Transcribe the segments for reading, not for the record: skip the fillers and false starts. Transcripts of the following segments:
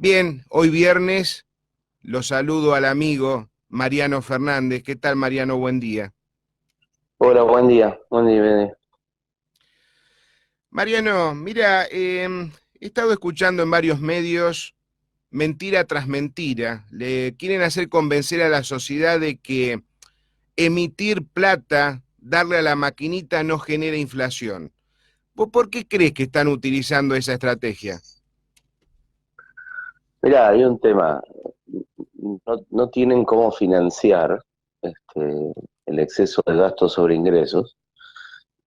Bien, hoy viernes lo saludo al amigo Mariano Fernández. ¿Qué tal, Mariano? Buen día. Hola, buen día, Bene. Mariano, mira, he estado escuchando en varios medios mentira tras mentira. Le quieren hacer convencer a la sociedad de que emitir plata, darle a la maquinita no genera inflación. ¿Vos por qué crees que están utilizando esa estrategia? Mirá, hay un tema, no tienen cómo financiar el exceso de gastos sobre ingresos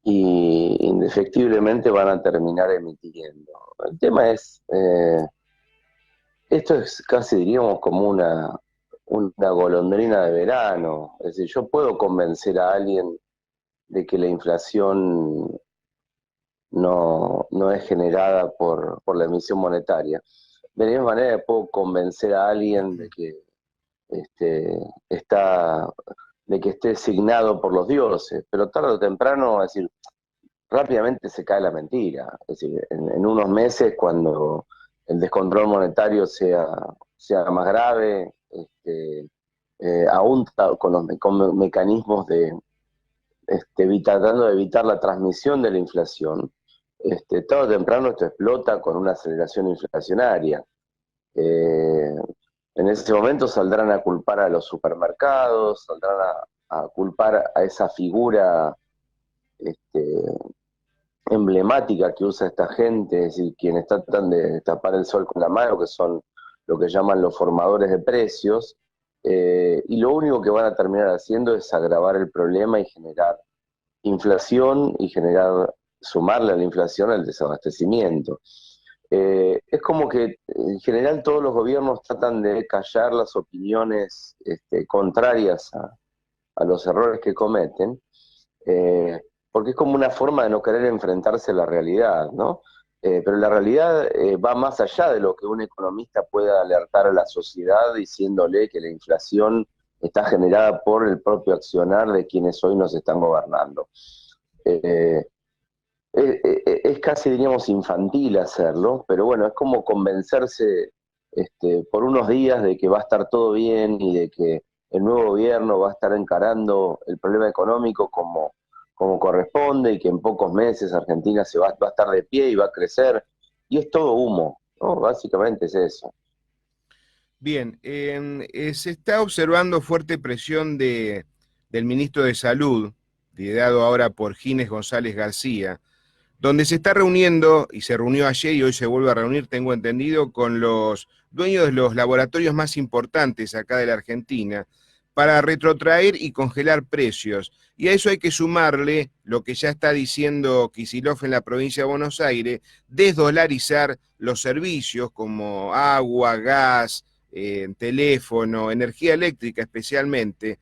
y indefectiblemente van a terminar emitiendo. El tema es, esto es casi diríamos como una golondrina de verano, es decir, yo puedo convencer a alguien de que la inflación no es generada por la emisión monetaria. De la misma manera puedo convencer a alguien de que este, está, de que esté signado por los dioses, pero tarde o temprano, es decir, rápidamente se cae la mentira. Es decir, en unos meses, cuando el descontrol monetario sea más grave, aún con mecanismos de tratando de evitar la transmisión de la inflación, tarde o temprano esto explota con una aceleración inflacionaria. Eh, en ese momento saldrán a culpar a los supermercados, saldrán a culpar a esa figura este, emblemática que usa esta gente, es decir, quienes tratan de tapar el sol con la mano, que son lo que llaman los formadores de precios, y lo único que van a terminar haciendo es agravar el problema y generar inflación y sumarle a la inflación el desabastecimiento. Es como que en general todos los gobiernos tratan de callar las opiniones contrarias a los errores que cometen, eh, porque es como una forma de no querer enfrentarse a la realidad, ¿no? Pero la realidad va más allá de lo que un economista pueda alertar a la sociedad diciéndole que la inflación está generada por el propio accionar de quienes hoy nos están gobernando. Eh, es casi, diríamos, infantil hacerlo, pero bueno, es como convencerse por unos días de que va a estar todo bien y de que el nuevo gobierno va a estar encarando el problema económico como corresponde y que en pocos meses Argentina va a estar de pie y va a crecer. Y es todo humo, ¿no? Básicamente es eso. Bien, se está observando fuerte presión del ministro de Salud, liderado ahora por Gines González García, donde se está reuniendo, y se reunió ayer y hoy se vuelve a reunir, tengo entendido, con los dueños de los laboratorios más importantes acá de la Argentina, para retrotraer y congelar precios. Y a eso hay que sumarle lo que ya está diciendo Kicillof en la provincia de Buenos Aires, desdolarizar los servicios como agua, gas, teléfono, energía eléctrica especialmente,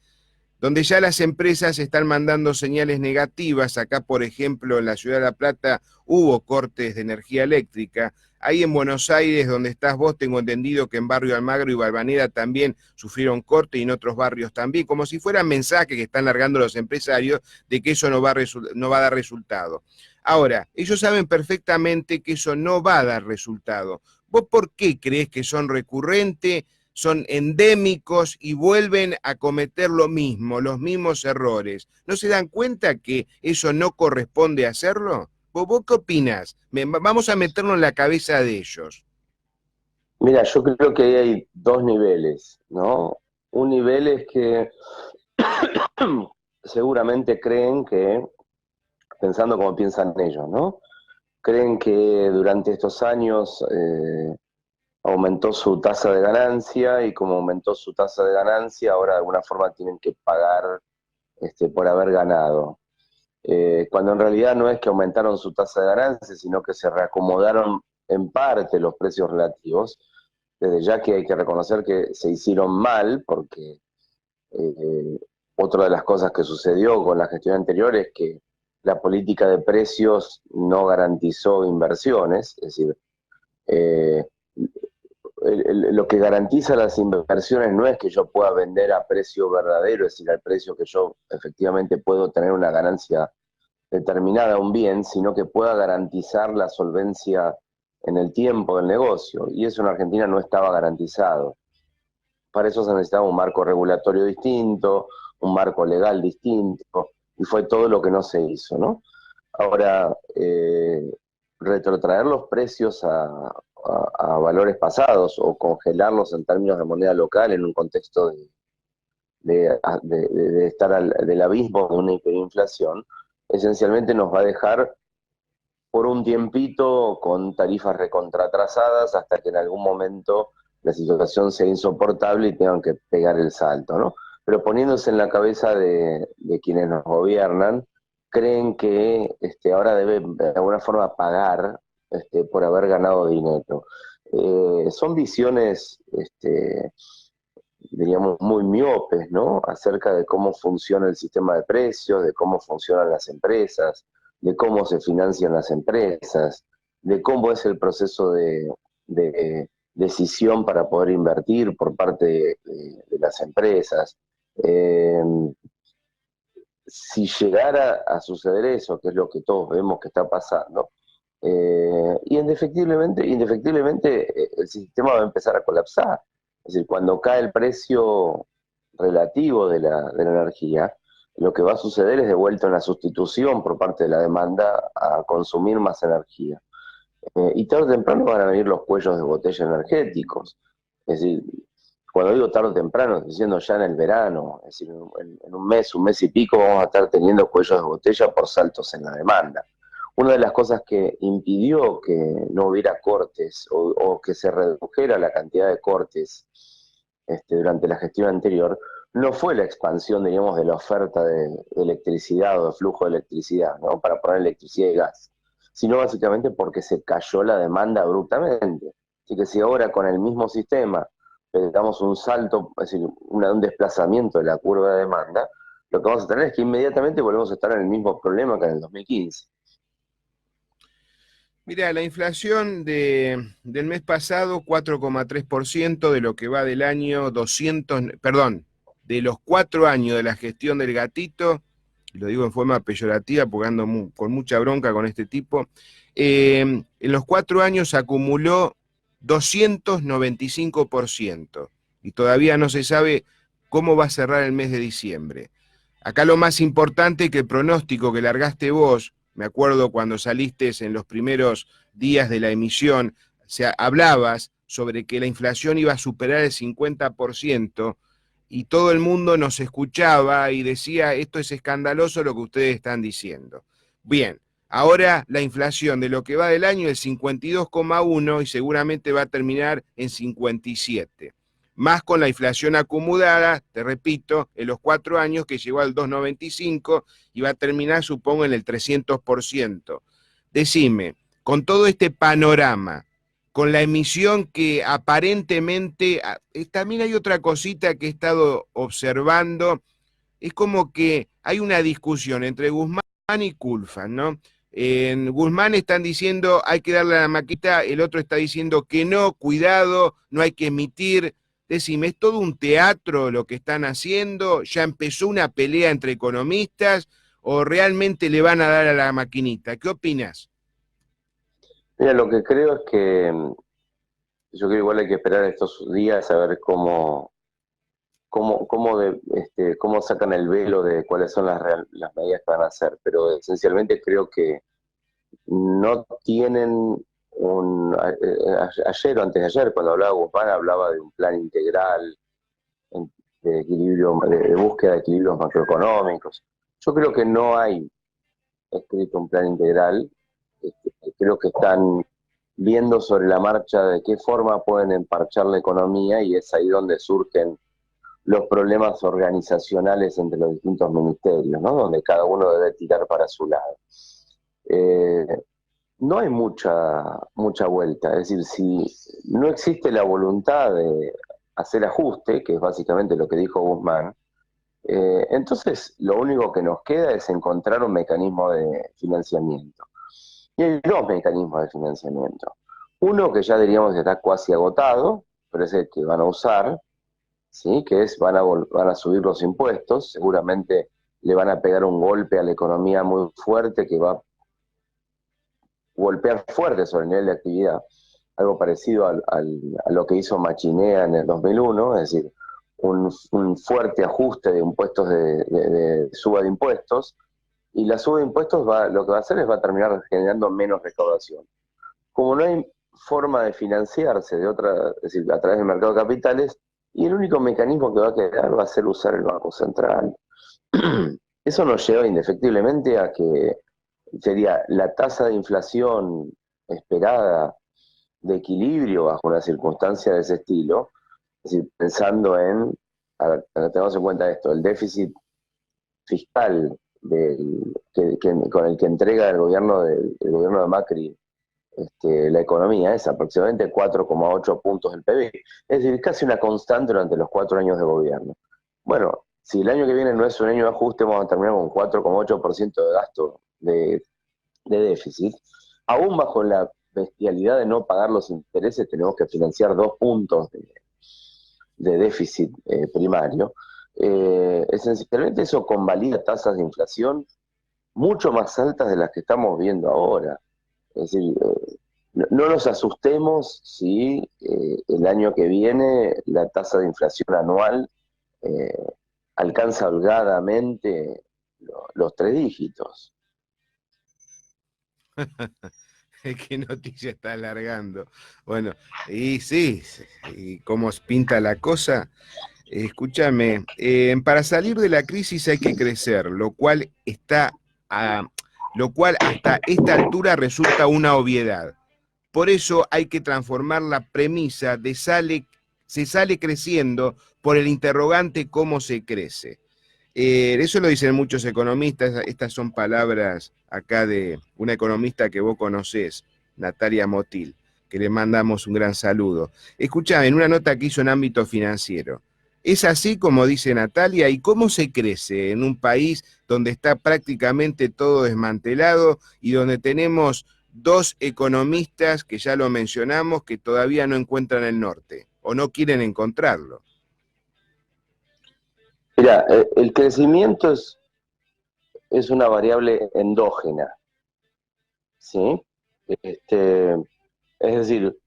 donde ya las empresas están mandando señales negativas. Acá, por ejemplo, en la ciudad de La Plata hubo cortes de energía eléctrica. Ahí en Buenos Aires, donde estás vos, tengo entendido que en Barrio Almagro y Balvanera también sufrieron corte y en otros barrios también, como si fueran mensajes que están largando los empresarios de que eso no va a dar resultado. Ahora, ellos saben perfectamente que eso no va a dar resultado. ¿Vos por qué crees que son recurrentes, son endémicos y vuelven a cometer lo mismo, los mismos errores? ¿No se dan cuenta que eso no corresponde hacerlo? ¿Vos qué opinás? Vamos a meternos en la cabeza de ellos. Mira, yo creo que ahí hay dos niveles, ¿no? Un nivel es que seguramente creen que, pensando como piensan ellos, ¿no? Creen que durante estos años aumentó su tasa de ganancia y como aumentó su tasa de ganancia, ahora de alguna forma tienen que pagar por haber ganado. Cuando en realidad no es que aumentaron su tasa de ganancia, sino que se reacomodaron en parte los precios relativos, desde ya que hay que reconocer que se hicieron mal, porque eh, otra de las cosas que sucedió con la gestión anterior es que la política de precios no garantizó inversiones, es decir, eh, lo que garantiza las inversiones no es que yo pueda vender a precio verdadero, es decir, al precio que yo efectivamente puedo tener una ganancia determinada a un bien, sino que pueda garantizar la solvencia en el tiempo del negocio, y eso en Argentina no estaba garantizado. Para eso se necesitaba un marco regulatorio distinto, un marco legal distinto, y fue todo lo que no se hizo, ¿no? Ahora, retrotraer los precios a valores pasados o congelarlos en términos de moneda local en un contexto de estar del abismo de una hiperinflación, esencialmente nos va a dejar por un tiempito con tarifas recontratrasadas hasta que en algún momento la situación sea insoportable y tengan que pegar el salto, ¿no? Pero poniéndose en la cabeza de quienes nos gobiernan, creen que ahora deben de alguna forma pagar por haber ganado dinero. Son visiones, diríamos, muy miopes, ¿no? Acerca de cómo funciona el sistema de precios, de cómo funcionan las empresas, de cómo se financian las empresas, de cómo es el proceso de decisión para poder invertir por parte de las empresas. Eh, si llegara a suceder eso, que es lo que todos vemos que está pasando, y indefectiblemente el sistema va a empezar a colapsar. Es decir, cuando cae el precio relativo de la energía, lo que va a suceder es de vuelta una sustitución por parte de la demanda a consumir más energía. Y tarde o temprano van a venir los cuellos de botella energéticos. Es decir, cuando digo tarde o temprano, estoy diciendo ya en el verano, es decir, en un mes y pico, vamos a estar teniendo cuellos de botella por saltos en la demanda. Una de las cosas que impidió que no hubiera cortes o que se redujera la cantidad de cortes durante la gestión anterior no fue la expansión, diríamos, de la oferta de electricidad o de flujo de electricidad, ¿no? Para poner electricidad y gas, sino básicamente porque se cayó la demanda abruptamente. Así que si ahora con el mismo sistema damos un salto, es decir, un desplazamiento de la curva de demanda, lo que vamos a tener es que inmediatamente volvemos a estar en el mismo problema que en el 2015. Mira, la inflación del mes pasado, 4,3% de lo que va del año 200, perdón, de los 4 años de la gestión del gatito, y lo digo en forma peyorativa porque ando con mucha bronca con este tipo, en los 4 años acumuló 295% y todavía no se sabe cómo va a cerrar el mes de diciembre. Acá lo más importante que el pronóstico que largaste vos, me acuerdo cuando saliste en los primeros días de la emisión, hablabas sobre que la inflación iba a superar el 50% y todo el mundo nos escuchaba y decía, esto es escandaloso lo que ustedes están diciendo. Bien, ahora la inflación de lo que va del año es 52,1 y seguramente va a terminar en 57. Más con la inflación acumulada, te repito, en los 4 años que llegó al 2,95 y va a terminar, supongo, en el 300%. Decime, con todo este panorama, con la emisión que aparentemente, también hay otra cosita que he estado observando, es como que hay una discusión entre Guzmán y Culfas, ¿no? En Guzmán están diciendo hay que darle a la maquita, el otro está diciendo que no, cuidado, no hay que emitir. Decime, ¿es todo un teatro lo que están haciendo? ¿Ya empezó una pelea entre economistas o realmente le van a dar a la maquinita? ¿Qué opinas? Mira, lo que creo es que yo creo igual hay que esperar estos días a ver cómo sacan el velo de cuáles son las medidas que van a hacer, pero esencialmente creo que no tienen ayer o antes de ayer, cuando hablaba Guzmán, hablaba de un plan integral de equilibrio, de búsqueda de equilibrios macroeconómicos. Yo creo que no hay escrito un plan integral. Creo que están viendo sobre la marcha de qué forma pueden emparchar la economía, y es ahí donde surgen los problemas organizacionales entre los distintos ministerios, ¿no? Donde cada uno debe tirar para su lado. Eh, no hay mucha vuelta, es decir, si no existe la voluntad de hacer ajuste, que es básicamente lo que dijo Guzmán, entonces lo único que nos queda es encontrar un mecanismo de financiamiento. Y hay dos mecanismos de financiamiento. Uno que ya diríamos que está casi agotado, pero es el que van a usar, ¿sí? Que es van a subir los impuestos, seguramente le van a pegar un golpe a la economía muy fuerte que va golpear fuerte sobre el nivel de actividad, algo parecido a lo que hizo Machinea en el 2001, es decir, un fuerte ajuste de impuestos de suba de impuestos, y la suba de impuestos lo que va a hacer es va a terminar generando menos recaudación. Como no hay forma de financiarse de otra, es decir, a través del mercado de capitales, y el único mecanismo que va a quedar va a ser usar el Banco Central. Eso nos lleva indefectiblemente a que sería la tasa de inflación esperada de equilibrio bajo una circunstancia de ese estilo, es decir, pensando a ver, tengamos en cuenta esto, el déficit fiscal con el que entrega el gobierno de Macri la economía es aproximadamente 4,8 puntos del PBI, es decir, casi una constante durante los 4 años de gobierno. Bueno, si el año que viene no es un año de ajuste, vamos a terminar con 4,8% de gasto de déficit, aún bajo la bestialidad de no pagar los intereses, tenemos que financiar 2 puntos de déficit primario. Esencialmente eso convalida tasas de inflación mucho más altas de las que estamos viendo ahora. Es decir, no nos asustemos si el año que viene la tasa de inflación anual alcanza holgadamente los 3 dígitos. ¿Qué noticia está alargando? Bueno, y sí, y cómo pinta la cosa. Escúchame, para salir de la crisis hay que crecer, lo cual hasta esta altura resulta una obviedad. Por eso hay que transformar la premisa de se sale creciendo por el interrogante cómo se crece. Eso lo dicen muchos economistas, estas son palabras acá de una economista que vos conocés, Natalia Motil, que le mandamos un gran saludo. Escuchá, en una nota que hizo en ámbito financiero, ¿es así como dice Natalia? ¿Y cómo se crece en un país donde está prácticamente todo desmantelado y donde tenemos dos economistas, que ya lo mencionamos, que todavía no encuentran el norte o no quieren encontrarlo? Mira, el crecimiento es una variable endógena, ¿sí? Es decir,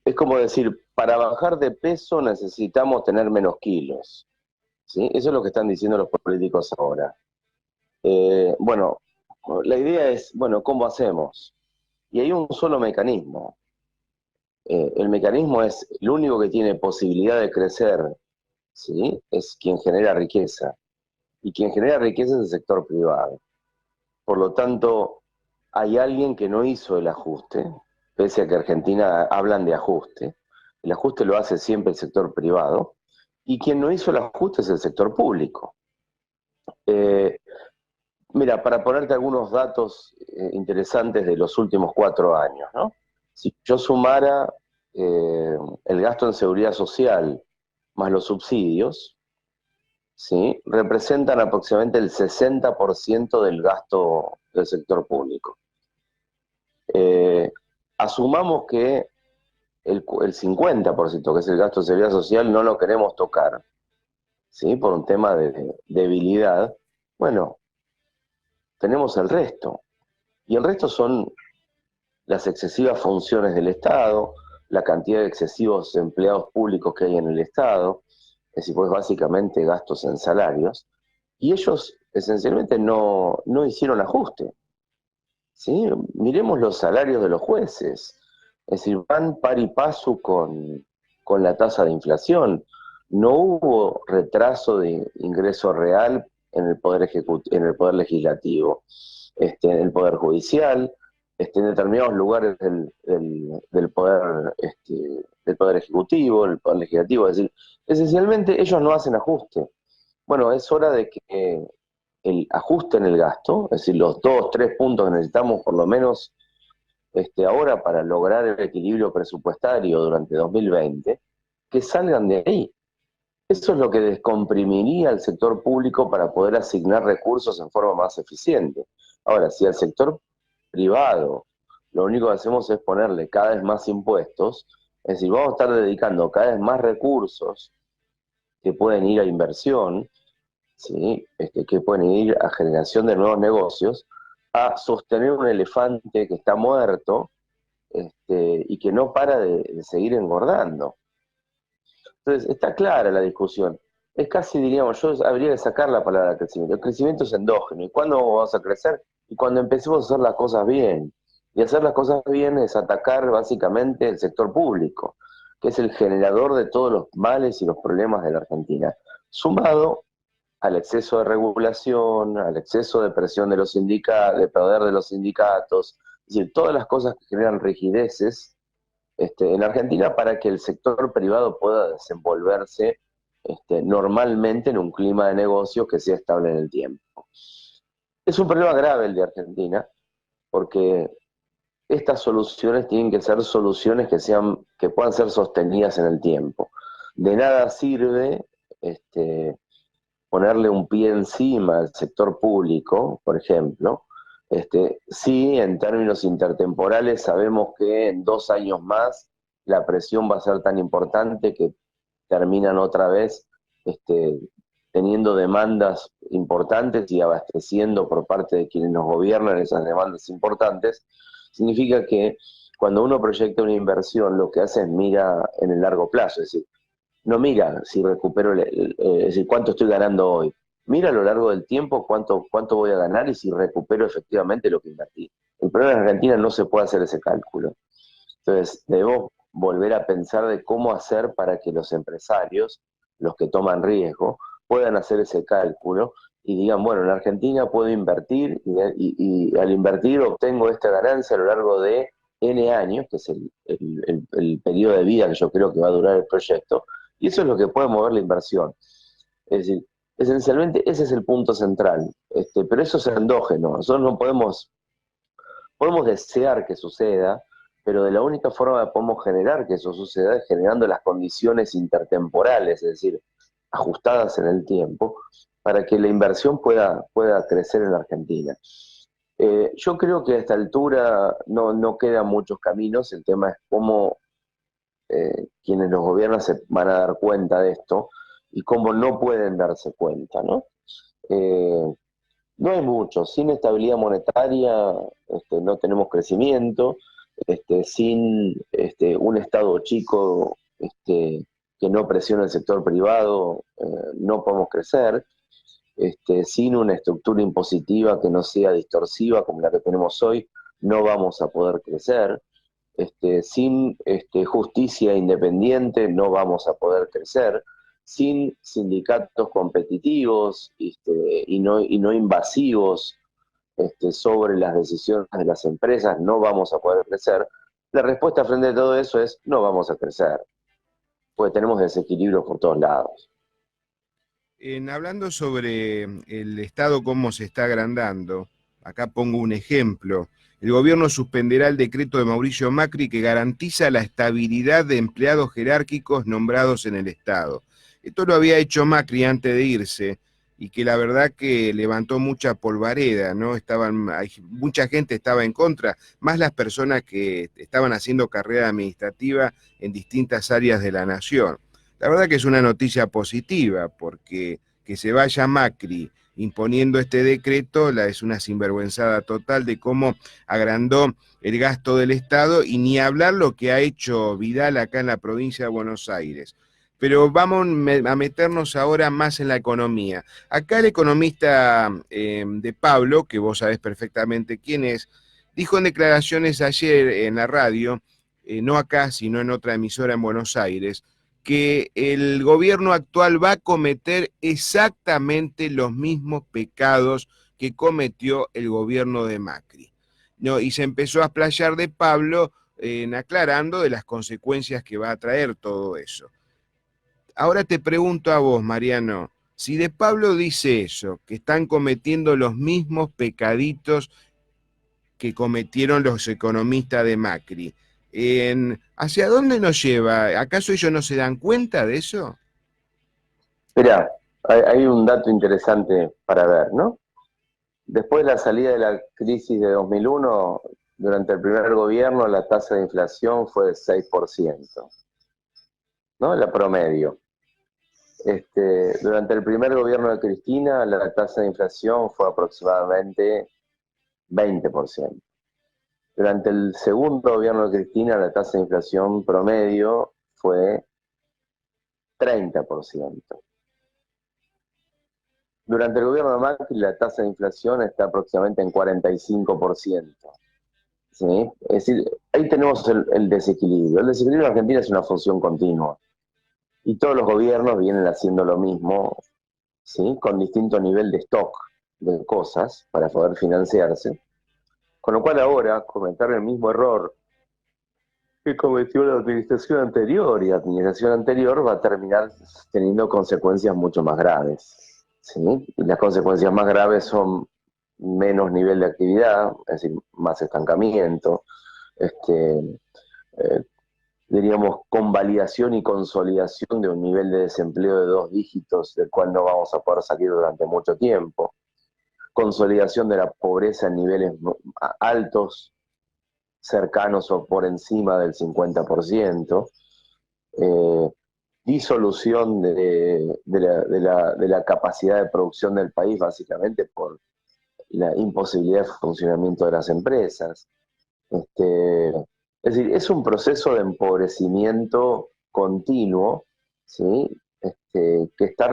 es como decir, para bajar de peso necesitamos tener menos kilos, ¿sí? Eso es lo que están diciendo los políticos ahora. Bueno, la idea es, bueno, ¿cómo hacemos? Y hay un solo mecanismo. El mecanismo es, el único que tiene posibilidad de crecer, ¿sí? Es quien genera riqueza. Y quien genera riqueza es el sector privado. Por lo tanto, hay alguien que no hizo el ajuste, pese a que Argentina hablan de ajuste. El ajuste lo hace siempre el sector privado, y quien no hizo el ajuste es el sector público. Mira, para ponerte algunos datos interesantes de los últimos 4 años, ¿no? Si yo sumara el gasto en seguridad social más los subsidios, ¿sí? Representan aproximadamente el 60% del gasto del sector público. Asumamos que el 50%, que es el gasto de seguridad social, no lo queremos tocar, ¿sí? Por un tema de debilidad. Bueno, tenemos el resto. Y el resto son las excesivas funciones del Estado, la cantidad de excesivos empleados públicos que hay en el Estado, es decir, pues básicamente gastos en salarios, y ellos esencialmente no hicieron ajuste. ¿Sí? Miremos los salarios de los jueces, es decir, van par y paso con la tasa de inflación. No hubo retraso de ingreso real en el poder en el poder legislativo, en el poder judicial, en determinados lugares del poder del poder ejecutivo, el poder legislativo, es decir, esencialmente ellos no hacen ajuste. Bueno, es hora de que el ajuste en el gasto, es decir, los 2, 3 puntos que necesitamos por lo menos ahora para lograr el equilibrio presupuestario durante 2020, que salgan de ahí. Eso es lo que descomprimiría al sector público para poder asignar recursos en forma más eficiente. Ahora, si al sector privado lo único que hacemos es ponerle cada vez más impuestos, es decir, vamos a estar dedicando cada vez más recursos que pueden ir a inversión, ¿sí? Que pueden ir a generación de nuevos negocios, a sostener un elefante que está muerto, y que no para de seguir engordando. Entonces, está clara la discusión. Es casi, diríamos, yo habría que sacar la palabra crecimiento. El crecimiento es endógeno. ¿Y cuándo vamos a crecer? Y cuando empecemos a hacer las cosas bien. Y hacer las cosas bien es atacar básicamente el sector público, que es el generador de todos los males y los problemas de la Argentina. Sumado al exceso de regulación, al exceso de presión de los sindicatos, de poder de los sindicatos, es decir, todas las cosas que generan rigideces en Argentina para que el sector privado pueda desenvolverse normalmente en un clima de negocios que sea estable en el tiempo. Es un problema grave el de Argentina, porque estas soluciones tienen que ser soluciones que puedan ser sostenidas en el tiempo. De nada sirve ponerle un pie encima al sector público, por ejemplo, sí, en términos intertemporales sabemos que en 2 años más la presión va a ser tan importante que terminan otra vez teniendo demandas importantes y abasteciendo por parte de quienes nos gobiernan esas demandas importantes. Significa que cuando uno proyecta una inversión, lo que hace es mira en el largo plazo, es decir, no mira si recupero, es decir, cuánto estoy ganando hoy. Mira a lo largo del tiempo cuánto voy a ganar y si recupero efectivamente lo que invertí. El problema en Argentina no se puede hacer ese cálculo. Entonces, debemos volver a pensar de cómo hacer para que los empresarios, los que toman riesgo, puedan hacer ese cálculo y digan, bueno, en Argentina puedo invertir y al invertir obtengo esta ganancia a lo largo de N años, que es el periodo de vida que yo creo que va a durar el proyecto, y eso es lo que puede mover la inversión. Es decir, esencialmente ese es el punto central, pero eso es endógeno. Nosotros no podemos desear que suceda, pero de la única forma que podemos generar que eso suceda es generando las condiciones intertemporales, es decir, ajustadas en el tiempo, para que la inversión pueda crecer en la Argentina. Yo creo que a esta altura no quedan muchos caminos, el tema es cómo quienes los gobiernan se van a dar cuenta de esto y cómo no pueden darse cuenta, ¿no? Eh, no hay mucho, sin estabilidad monetaria no tenemos crecimiento, sin un Estado chico que no presione el sector privado, no podemos crecer, sin una estructura impositiva que no sea distorsiva como la que tenemos hoy, no vamos a poder crecer. Sin justicia independiente no vamos a poder crecer, sin sindicatos competitivos y no invasivos sobre las decisiones de las empresas no vamos a poder crecer. La respuesta frente a todo eso es no vamos a crecer, porque tenemos desequilibrios por todos lados. Hablando sobre el Estado, cómo se está agrandando, acá pongo un ejemplo. El gobierno suspenderá el decreto de Mauricio Macri que garantiza la estabilidad de empleados jerárquicos nombrados en el Estado. Esto lo había hecho Macri antes de irse y que la verdad que levantó mucha polvareda, ¿no? Mucha gente estaba en contra, más las personas que estaban haciendo carrera administrativa en distintas áreas de la nación. La verdad que es una noticia positiva, porque que se vaya Macri imponiendo este decreto es una sinvergüenzada total de cómo agrandó el gasto del Estado y ni hablar lo que ha hecho Vidal acá en la provincia de Buenos Aires. Pero vamos a meternos ahora más en la economía. Acá el economista de Pablo, que vos sabés perfectamente quién es, dijo en declaraciones ayer en la radio, no acá, sino en otra emisora en Buenos Aires, que el gobierno actual va a cometer exactamente los mismos pecados que cometió el gobierno de Macri. No, y se empezó a explayar de Pablo aclarando de las consecuencias que va a traer todo eso. Ahora te pregunto a vos, Mariano, si de Pablo dice eso, que están cometiendo los mismos pecaditos que cometieron los economistas de Macri, ¿hacia dónde nos lleva? ¿Acaso ellos no se dan cuenta de eso? Mirá, hay un dato interesante para ver, ¿no? Después de la salida de la crisis de 2001, durante el primer gobierno la tasa de inflación fue de 6%, ¿no? La promedio. Durante el primer gobierno de Cristina, la tasa de inflación fue aproximadamente 20%. Durante el segundo gobierno de Cristina, la tasa de inflación promedio fue 30%. Durante el gobierno de Macri, la tasa de inflación está aproximadamente en 45%. ¿Sí? Es decir, ahí tenemos el desequilibrio. El desequilibrio en Argentina es una función continua. Y todos los gobiernos vienen haciendo lo mismo, ¿sí? Con distinto nivel de stock de cosas para poder financiarse. Con lo cual ahora cometer el mismo error que cometió la administración anterior, y la administración anterior va a terminar teniendo consecuencias mucho más graves. ¿Sí? Y las consecuencias más graves son menos nivel de actividad, es decir, más estancamiento, eh, diríamos, convalidación y consolidación de un nivel de desempleo de 2 dígitos, del cual no vamos a poder salir durante mucho tiempo, consolidación de la pobreza en niveles altos, cercanos o por encima del 50%, eh, disolución de la capacidad de producción del país, básicamente por la imposibilidad de funcionamiento de las empresas. Es decir, es un proceso de empobrecimiento continuo, ¿sí? Que está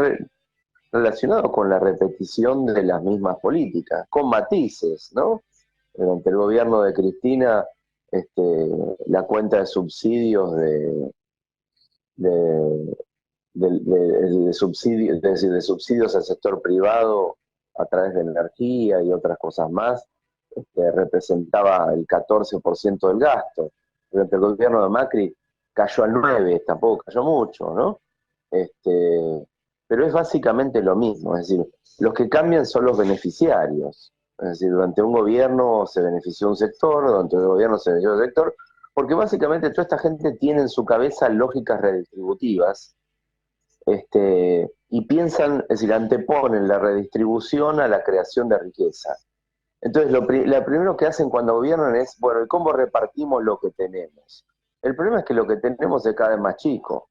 relacionado con la repetición de las mismas políticas, con matices, ¿no? Durante el gobierno de Cristina, la cuenta de subsidios de, de subsidios, es decir, de subsidios al sector privado a través de energía y otras cosas más, representaba el 14% del gasto. Durante el gobierno de Macri cayó al 9%, tampoco cayó mucho, ¿no? Pero es básicamente lo mismo, es decir, los que cambian son los beneficiarios. Es decir, durante un gobierno se benefició un sector, durante un gobierno se benefició otro sector, porque básicamente toda esta gente tiene en su cabeza lógicas redistributivas, y piensan, es decir, anteponen la redistribución a la creación de riqueza. Entonces, lo primero que hacen cuando gobiernan es, bueno, ¿y cómo repartimos lo que tenemos? El problema es que lo que tenemos es cada vez más chico.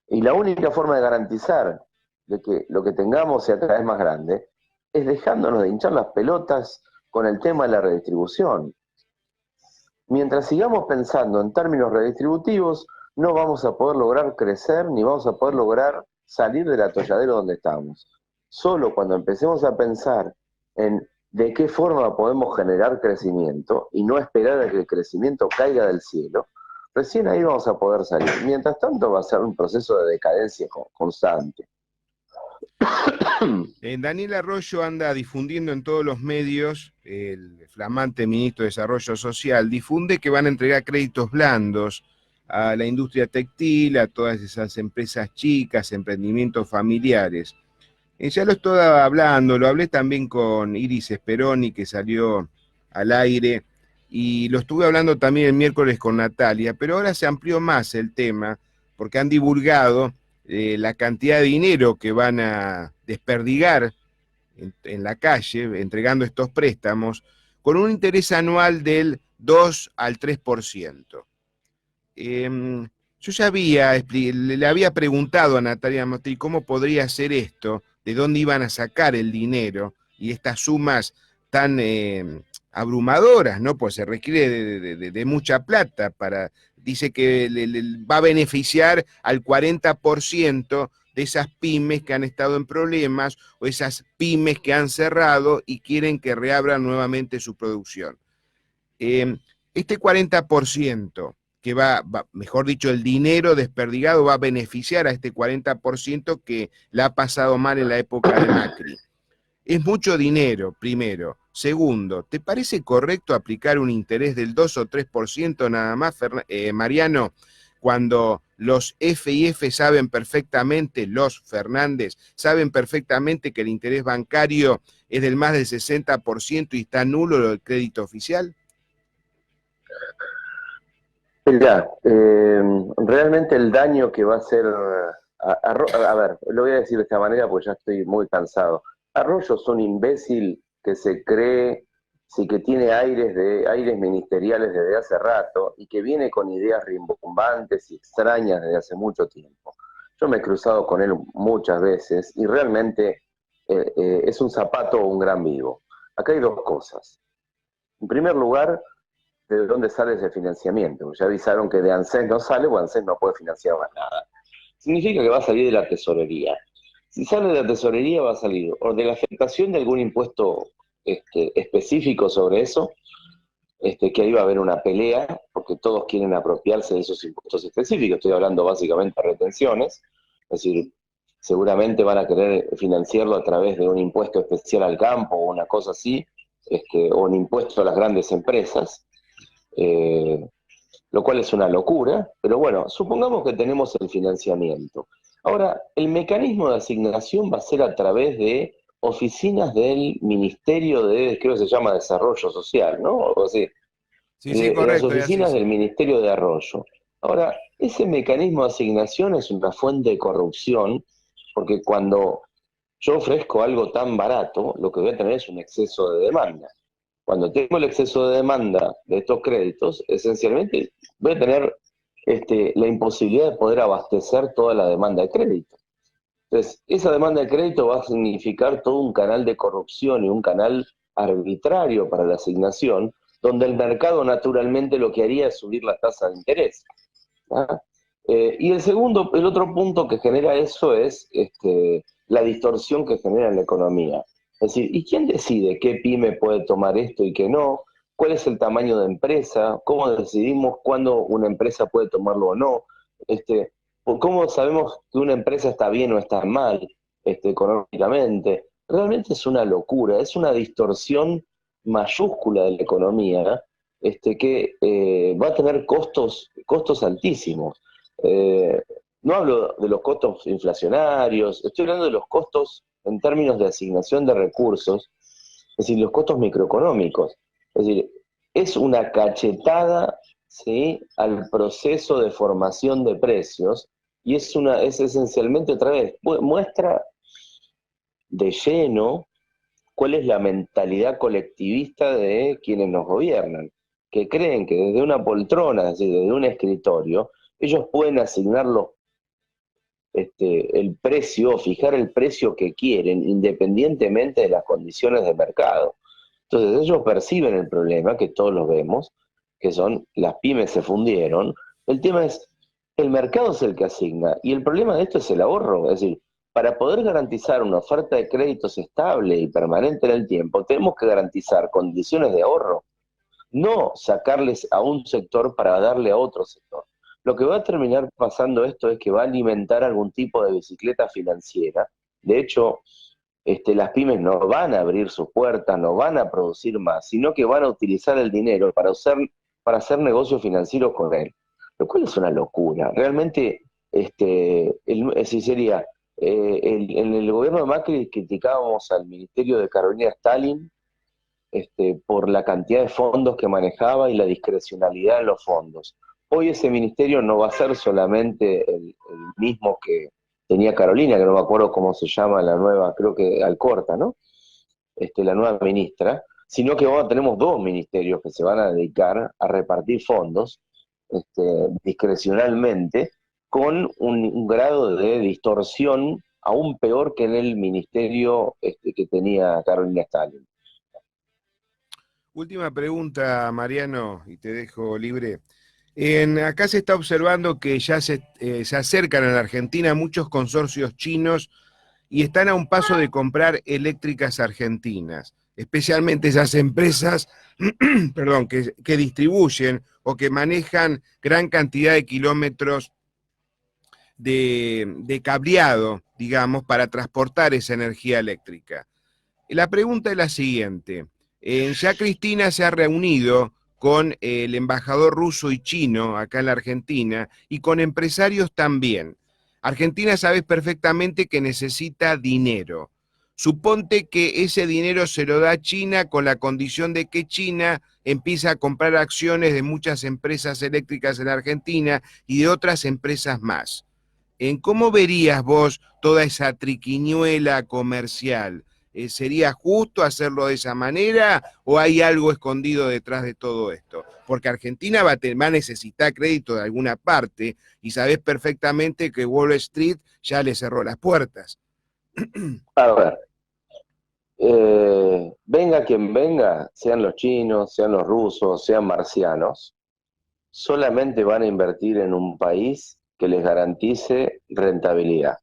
Y la única forma de garantizar de que lo que tengamos sea cada vez más grande es dejándonos de hinchar las pelotas con el tema de la redistribución. Mientras sigamos pensando en términos redistributivos, no vamos a poder lograr crecer ni vamos a poder lograr salir del atolladero donde estamos. Solo cuando empecemos a pensar en de qué forma podemos generar crecimiento y no esperar a que el crecimiento caiga del cielo, recién ahí vamos a poder salir. Mientras tanto va a ser un proceso de decadencia constante. Daniel Arroyo anda difundiendo en todos los medios, el flamante ministro de Desarrollo Social, difunde que van a entregar créditos blandos a la industria textil, a todas esas empresas chicas, emprendimientos familiares. Ya lo estoy hablando, lo hablé también con Iris Speroni, que salió al aire, y lo estuve hablando también el miércoles con Natalia, pero ahora se amplió más el tema, porque han divulgado la cantidad de dinero que van a desperdigar en la calle, entregando estos préstamos, con un interés anual del 2 al 3%. Yo ya le había preguntado a Natalia Mostri cómo podría ser esto, de dónde iban a sacar el dinero y estas sumas tan abrumadoras, ¿no? Pues se requiere de mucha plata para, dice que va a beneficiar al 40% de esas pymes que han estado en problemas o esas pymes que han cerrado y quieren que reabran nuevamente su producción. Este 40% que mejor dicho, el dinero desperdigado va a beneficiar a este 40% que la ha pasado mal en la época de Macri. Es mucho dinero, primero. Segundo, ¿te parece correcto aplicar un interés del 2 o 3% nada más, Mariano, cuando los FIF saben perfectamente, los Fernández, saben perfectamente que el interés bancario es del más del 60% y está nulo el crédito oficial? Mirá, realmente el daño que va a hacer, a ver, lo voy a decir de esta manera porque ya estoy muy cansado. Arroyo es un imbécil que se cree, sí, que tiene aires ministeriales desde hace rato y que viene con ideas rimbombantes y extrañas desde hace mucho tiempo. Yo me he cruzado con él muchas veces y realmente es un zapato o un gran vivo. acá hay dos cosas. En primer lugar, ¿de dónde sale ese financiamiento? Ya avisaron que de ANSES no sale, o ANSES no puede financiar más nada. Significa que va a salir de la tesorería. Si sale de la tesorería, va a salir o de la afectación de algún impuesto específico sobre eso, que ahí va a haber una pelea, porque todos quieren apropiarse de esos impuestos específicos. Estoy hablando básicamente de retenciones, es decir, seguramente van a querer financiarlo a través de un impuesto especial al campo o una cosa así, o un impuesto a las grandes empresas, lo cual es una locura, pero bueno, supongamos que tenemos el financiamiento. Ahora, el mecanismo de asignación va a ser a través de oficinas del Ministerio de, creo que se llama Desarrollo Social, ¿no? O así, Sí, sí, las correcto, y así, oficinas sí. del Ministerio de Arroyo. Ahora, ese mecanismo de asignación es una fuente de corrupción, porque cuando yo ofrezco algo tan barato, lo que voy a tener es un exceso de demanda. Cuando tengo el exceso de demanda de estos créditos, esencialmente voy a tener la imposibilidad de poder abastecer toda la demanda de crédito. Entonces, esa demanda de crédito va a significar todo un canal de corrupción y un canal arbitrario para la asignación, donde el mercado naturalmente lo que haría es subir la tasa de interés. ¿Ah? Y el otro punto que genera eso es la distorsión que genera en la economía. Es decir, ¿y quién decide qué pyme puede tomar esto y qué no? ¿Cuál es el tamaño de empresa? ¿Cómo decidimos cuándo una empresa puede tomarlo o no? ¿Cómo sabemos que una empresa está bien o está mal económicamente? Realmente es una locura, es una distorsión mayúscula de la economía, que va a tener costos altísimos. Eh, no hablo de los costos inflacionarios, estoy hablando de los costos en términos de asignación de recursos, es decir, los costos microeconómicos. Es decir, es una cachetada, ¿sí?, al proceso de formación de precios, y es esencialmente, otra vez, muestra de lleno cuál es la mentalidad colectivista de quienes nos gobiernan, que creen que desde una poltrona, es decir, desde un escritorio, ellos pueden asignarlo el precio, fijar el precio que quieren, independientemente de las condiciones de mercado. Entonces ellos perciben el problema, que todos lo vemos, que son las pymes se fundieron. El tema es, el mercado es el que asigna, y el problema de esto es el ahorro. Es decir, para poder garantizar una oferta de créditos estable y permanente en el tiempo, tenemos que garantizar condiciones de ahorro, no sacarles a un sector para darle a otro sector. Lo que va a terminar pasando esto es que va a alimentar algún tipo de bicicleta financiera. De hecho, las pymes no van a abrir sus puertas, no van a producir más, sino que van a utilizar el dinero para hacer negocios financieros con él. Lo cual es una locura. Realmente, si sería, en el gobierno de Macri criticábamos al ministerio de Carolina Stalin, por la cantidad de fondos que manejaba y la discrecionalidad en los fondos. Hoy ese ministerio no va a ser solamente el mismo que tenía Carolina, que no me acuerdo cómo se llama la nueva, creo que Alcorta, ¿no? La nueva ministra, sino que ahora tenemos dos ministerios que se van a dedicar a repartir fondos discrecionalmente, con un grado de distorsión aún peor que en el ministerio que tenía Carolina Stalin. Última pregunta, Mariano, y te dejo libre. Acá se está observando que ya se acercan a la Argentina muchos consorcios chinos y están a un paso de comprar eléctricas argentinas, especialmente esas empresas, perdón, que distribuyen o que manejan gran cantidad de kilómetros de cableado, digamos, para transportar esa energía eléctrica. La pregunta es la siguiente. Ya Cristina se ha reunido con el embajador ruso y chino acá en la Argentina y con empresarios también. Argentina sabes perfectamente que necesita dinero. Suponte que ese dinero se lo da China con la condición de que China empieza a comprar acciones de muchas empresas eléctricas en Argentina y de otras empresas más. ¿En cómo verías vos toda esa triquiñuela comercial? ¿Sería justo hacerlo de esa manera o hay algo escondido detrás de todo esto? Porque Argentina va a necesitar crédito de alguna parte y sabés perfectamente que Wall Street ya le cerró las puertas. A ver, venga quien venga, sean los chinos, sean los rusos, sean marcianos, solamente van a invertir en un país que les garantice rentabilidad.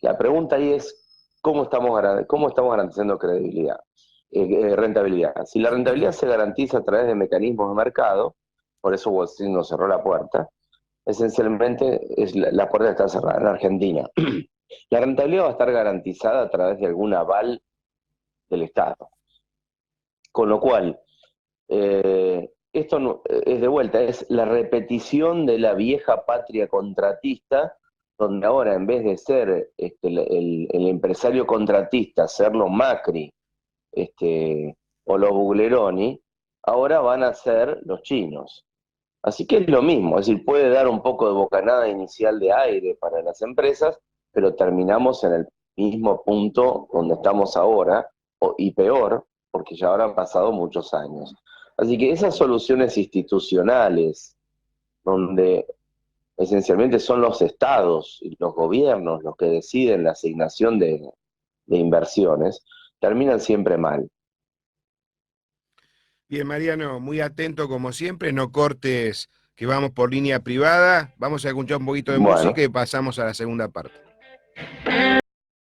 La pregunta ahí es, cómo estamos garantizando credibilidad? Rentabilidad. Si la rentabilidad se garantiza a través de mecanismos de mercado, por eso Wall Street nos cerró la puerta, esencialmente la puerta está cerrada en Argentina. La rentabilidad va a estar garantizada a través de algún aval del Estado. Con lo cual, esto no, es de vuelta, es la repetición de la vieja patria contratista, donde ahora en vez de ser el empresario contratista, ser los Macri o los Bugleroni, ahora van a ser los chinos. Así que es lo mismo, es decir, puede dar un poco de bocanada inicial de aire para las empresas, pero terminamos en el mismo punto donde estamos ahora, y peor, porque ya habrán pasado muchos años. Así que esas soluciones institucionales, donde esencialmente son los estados y los gobiernos los que deciden la asignación de inversiones, terminan siempre mal. Bien, Mariano, muy atento como siempre, no cortes que vamos por línea privada, vamos a escuchar un poquito de música Bueno. y pasamos a la segunda parte.